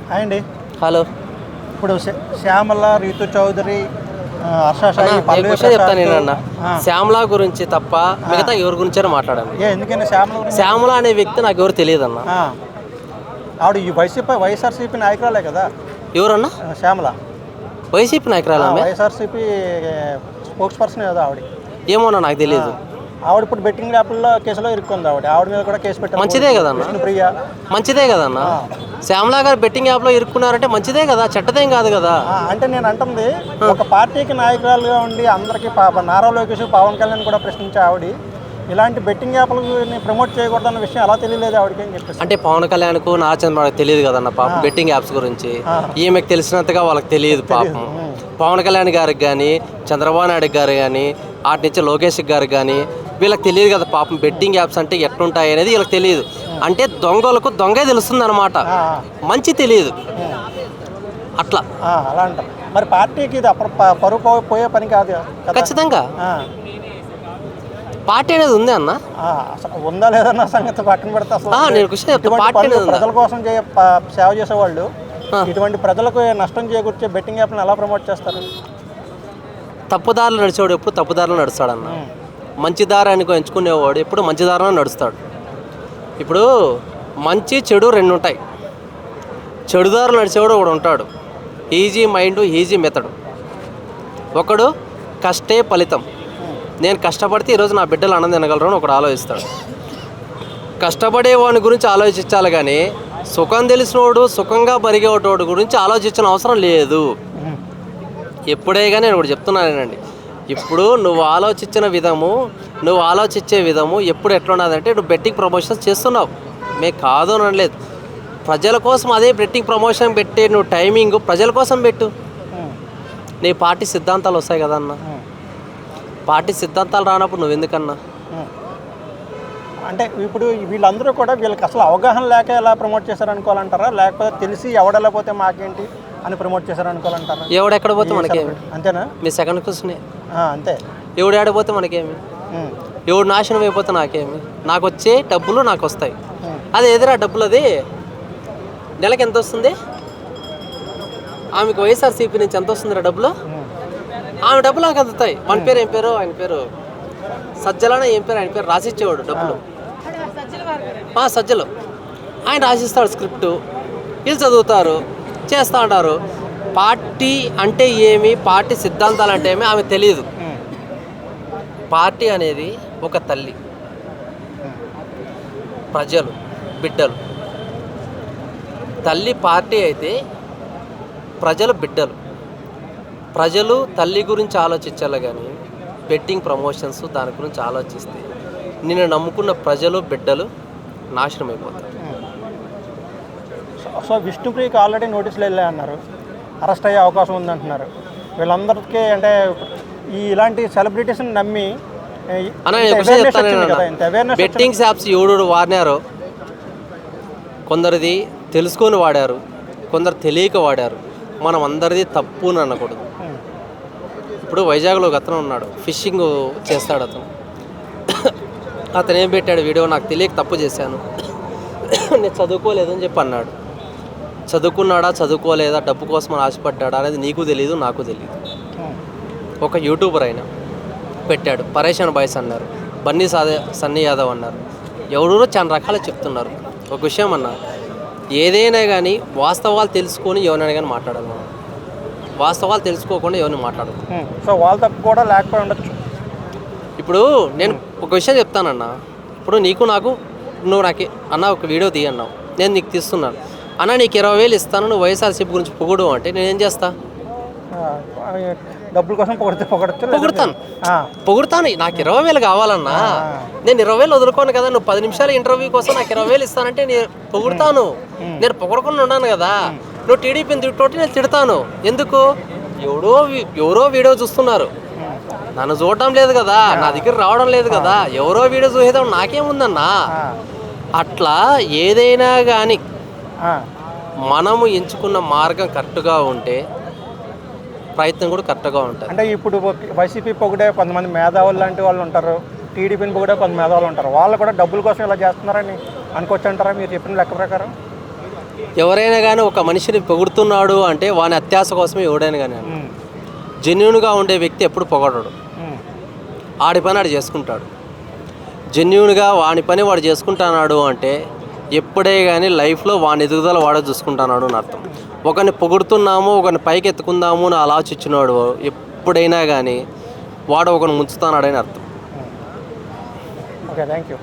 Hi అండి. Hello. ఇప్పుడు శ్యామల, రీతు చౌదరి, హర్షాషాయి, చెప్తాను నేనన్న శ్యామల గురించి తప్ప మిగతా ఎవరి గురించైనా మాట్లాడాను. ఎందుకని శ్యామల అనే వ్యక్తి నాకు ఎవరు తెలియదు అన్న. ఆవిడ ఈ వైఎస్ఆర్సీపీ నాయకురాలే కదా. ఎవరన్నా? శ్యామల వైసీపీ నాయకురాలు. వైఎస్ఆర్సీపీ స్పోక్స్ పర్సన్ కదా ఆవిడ. ఏమోనా నాకు తెలియదు. ఆవిడ ఇప్పుడు బెట్టింగ్ యాప్లో కేసులో ఇరుక్కుంది. ఆవిడ మీద కూడా కేసు పెట్టారు. మంచిదే కదన్నా, మంచిదే కదన్నా. శ్యామలా గారు బెట్టింగ్ యాప్లో ఇరుక్కున్నారంటే మంచిదే కదా, చెడ్డదేం కాదు కదా. అంటే నేను అంటుంది ఒక పార్టీకి నాయకురాలుగా ఉండి అందరికీ నారా లోకేష్, పవన్ కళ్యాణ్ కూడా ప్రశ్నించే ఆవిడ ఇలాంటి బెట్టింగ్ యాప్లని ప్రమోట్ చేయకూడదన్న విషయం అలా తెలియలేదు ఆవిడకి అని చెప్పేసి. అంటే పవన్ కళ్యాణ్కు నాచంద్రబాబుకి తెలియదు కదన్న పాపం బెట్టింగ్ యాప్స్ గురించి. ఈమెకు తెలిసినంతగా వాళ్ళకి తెలియదు పాపం. పవన్ కళ్యాణ్ గారికి కానీ, చంద్రబాబు నాయుడు గారు కానీ, వాటి నుంచి లోకేష్ గారికి కానీ వీళ్ళకి తెలియదు కదా పాపం బెట్టింగ్ యాప్స్ అంటే ఎట్లుంటాయి అనేది వీళ్ళకి తెలియదు. అంటే దొంగలకు దొంగే తెలుస్తుంది అనమాట, మంచి తెలియదు అట్లా. అలా అంటారు. మరి పార్టీకి ఇది పరువు పోయే పని కాదు ఖచ్చితంగా. పార్టీ అనేది ఉంది అన్న, ఉందా లేదన్న సంగతి పక్కన పెడతా. ప్రజల కోసం సేవ చేసేవాళ్ళు ఇటువంటి ప్రజలకు నష్టం చేకూర్చే బెట్టింగ్ యాప్ని ఎలా ప్రమోట్ చేస్తారు? తప్పుదారులు నడిచేవాడు ఎప్పుడు తప్పుదారులు నడుస్తాడన్న. మంచి దారి అనుకో ఎంచుకునేవాడు ఎప్పుడు మంచి దారిలో నడుస్తాడు. ఇప్పుడు మంచి చెడు రెండు ఉంటాయి. చెడుదారులు నడిచేవాడు ఒకడు ఉంటాడు, ఈజీ మైండ్ ఈజీ మెథడ్. ఒకడు కష్టే ఫలితం, నేను కష్టపడితే ఈరోజు నా బిడ్డలు ఆనందం తినగలరు అని ఒకడు ఆలోచిస్తాడు. కష్టపడేవాడి గురించి ఆలోచించాలి కానీ సుఖం తెలిసినోడు సుఖంగా బరిగేవాడు గురించి ఆలోచించిన అవసరం లేదు. ఎప్పుడే కానీ నేను ఒకటి చెప్తున్నానండి, ఇప్పుడు నువ్వు ఆలోచించిన విధము, నువ్వు ఆలోచించే విధము ఎప్పుడు ఎట్లున్నదంటే నువ్వు బెట్టింగ్ ప్రమోషన్స్ చేస్తున్నావు. మేము కాదు అనలేదు, ప్రజల కోసం అదే బెట్టింగ్ ప్రమోషన్ పెట్టే నువ్వు టైమింగ్ ప్రజల కోసం పెట్టు. నీ పార్టీ సిద్ధాంతాలు వస్తాయి కదన్న, పార్టీ సిద్ధాంతాలు రానప్పుడు నువ్వు ఎందుకన్నా? అంటే ఇప్పుడు వీళ్ళందరూ కూడా వీళ్ళకి అసలు అవగాహన లేక ఎలా ప్రమోట్ చేశారనుకోవాలంటారా, లేకపోతే తెలిసి ఎవడెళ్ళపోతే మాకేంటి అని ప్రమోట్ చేశారనుకోవాలంటారా? ఎవడెక్కడ పోతే మనకేమి, అంతేనా? మీ సెకండ్ క్వశ్చనే అంతే. ఎవడు ఆడిపోతే మనకేమి, ఎవడు నాశనం అయిపోతే నాకేమి, నాకు వచ్చే డబ్బులు నాకు వస్తాయి. అది ఎదురా డబ్బులు, అది నెలకి ఎంత వస్తుంది? ఆమెకు వైఎస్ఆర్సీపీ నుంచి ఎంత వస్తుందిరా డబ్బులు? ఆమె డబ్బులు నాకు అందుతాయి. మన పేరు ఏం పేరు, ఆయన పేరు సజ్జలనే ఏం పేరు, ఆయన పేరు రాసిచ్చేవాడు డబ్బులు. సజ్జలు ఆయన రాసిస్తాడు స్క్రిప్టు, వీళ్ళు చదువుతారు చేస్తూ ఉంటారు. పార్టీ అంటే ఏమి, పార్టీ సిద్ధాంతాలు అంటే ఏమి ఆమె తెలియదు. పార్టీ అనేది ఒక తల్లి, ప్రజలు బిడ్డలు. తల్లి పార్టీ అయితే ప్రజలు బిడ్డలు. ప్రజలు తల్లి గురించి ఆలోచించాలి కానీ బెట్టింగ్ ప్రమోషన్స్ దాని గురించి ఆలోచిస్తే నిన్ను నమ్ముకున్న ప్రజలు బిడ్డలు నాశనం అయిపోతారు. సో విష్ణుప్రియకి ఆల్రెడీ నోటీసులు వెళ్ళాయి అన్నారు, అరెస్ట్ అయ్యే అవకాశం ఉందంటున్నారు. వీళ్ళందరికీ అంటే ఇలాంటి సెలబ్రిటీస్ని నమ్మి బెట్టింగ్ యాప్స్ ఎవడు వాడినారో, కొందరిది తెలుసుకొని వాడారు, కొందరు తెలియక వాడారు. మనం అందరిది తప్పు అని అనకూడదు. ఇప్పుడు వైజాగ్లో ఒక అతను ఉన్నాడు, ఫిషింగ్ చేస్తాడు అతను. అతను ఏం పెట్టాడు వీడియో, నాకు తెలియక తప్పు చేశాను, నేను చదువుకోలేదని చెప్పి అన్నాడు. చదువుకున్నాడా చదువుకోలేదా, డబ్బు కోసం ఆశపడ్డాడా అనేది నీకు తెలియదు నాకు తెలియదు. ఒక యూట్యూబర్ అయినా పెట్టాడు, పరేషాన్ బాయ్స్ అన్నారు, సన్నీ యాదవ్ అన్నారు, ఎవరో చాలా రకాలు చెప్తున్నారు. ఒక విషయం అన్నా, ఏదైనా కానీ వాస్తవాలు తెలుసుకొని ఎవరైనా కానీ మాట్లాడాలి. మనం వాస్తవాలు తెలుసుకోకుండా ఎవరిని మాట్లాడదు. సో వాళ్ళ తప్పు కూడా లేకపోయి ఉండొచ్చు. ఇప్పుడు నేను ఒక విషయం చెప్తానన్నా, ఇప్పుడు నీకు నాకు, నువ్వు నాకు అన్న ఒక వీడియో తీయన్నావు, నేను నీకు తీస్తున్నాను అన్న, నీకు 20,000 ఇస్తాను, నువ్వు వైఎస్ఆర్సీపీ గురించి పొగడు అంటే నేనేం చేస్తా? డబ్బుల కోసం పొగుడుతాను. నాకు 20,000 కావాలన్నా, నేను 20,000 వదులుకోను కదా. నువ్వు 10 నిమిషాల ఇంటర్వ్యూ కోసం నాకు 20,000 ఇస్తానంటే నేను పొగుడుతాను. నేను పొగడకుండా ఉన్నాను కదా. నువ్వు టీడీపీని తిట్టోటి నేను తిడతాను. ఎందుకు? ఎవరో వీడియో చూస్తున్నారు, నన్ను చూడటం లేదు కదా, నా దగ్గర రావడం లేదు కదా. ఎవరో వీడియో చూసేదాం నాకేముందన్నా. అట్లా ఏదైనా కానీ మనము ఎంచుకున్న మార్గం కరెక్ట్గా ఉంటే ప్రయత్నం కూడా కరెక్ట్గా ఉంటుంది. అంటే ఇప్పుడు వైసీపీ పొగిడే కొంతమంది మేధావులు లాంటి వాళ్ళు ఉంటారు, టీడీపీని పొగిడే కొంత మేధావులు ఉంటారు. వాళ్ళు కూడా డబ్బుల కోసం ఇలా చేస్తున్నారని అనుకోవచ్చు అంటారా మీరు చెప్పిన లెక్క ప్రకారం? ఎవరైనా కానీ ఒక మనిషిని పొగుడుతున్నాడు అంటే వాని అత్యాశ కోసమే ఎవడైనా కానీ జెన్యున్గా ఉండే వ్యక్తి ఎప్పుడు పొగడడు. ఆడి పని ఆడు చేసుకుంటాడు. జెన్యున్గా వాని పని వాడు చేసుకుంటున్నాడు అంటే ఎప్పుడే కానీ లైఫ్లో వాని ఎదుగుదల వాడే చూసుకుంటున్నాడు అని అర్థం. ఒకరిని పొగుడుతున్నాము, ఒకరిని పైకి ఎత్తుకుందాము అని ఆలోచించినాడు ఎప్పుడైనా కానీ వాడు ఒకరిని ముంచుతున్నాడని అర్థం. Okay, thank you.